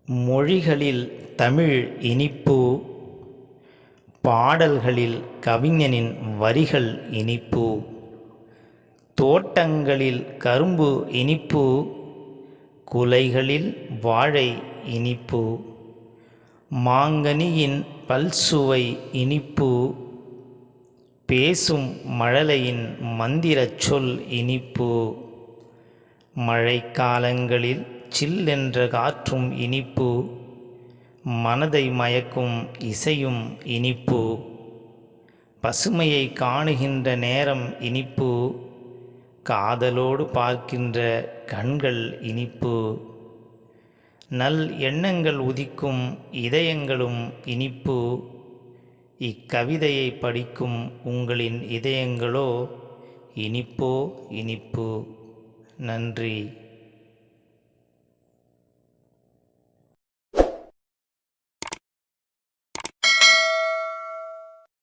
மொழிகளில் தமிழ் இனிப்பு, பாடல்களில் கவிஞனின் வரிகள் இனிப்பு, தோட்டங்களில் கரும்பு இனிப்பு, குலைகளில் வாழை இனிப்பு, மாங்கனியின் பல்சுவை இனிப்பு, பேசும் மழலையின் மந்திரச் சொல் இனிப்பு, மழைக்காலங்களில் சில்லென்ற காற்றும் இனிப்பு, மனதை மயக்கும் இசையும் இனிப்பு, பசுமையை காணுகின்ற நேரம் இனிப்பு, காதலோடு பார்க்கின்ற கண்கள் இனிப்பு, நல் எண்ணங்கள் உதிக்கும் இதயங்களும் இனிப்பு. இக்கவிதையை படிக்கும் உங்களின் இதயங்களோ இனிப்போ இனிப்பு. நன்றி.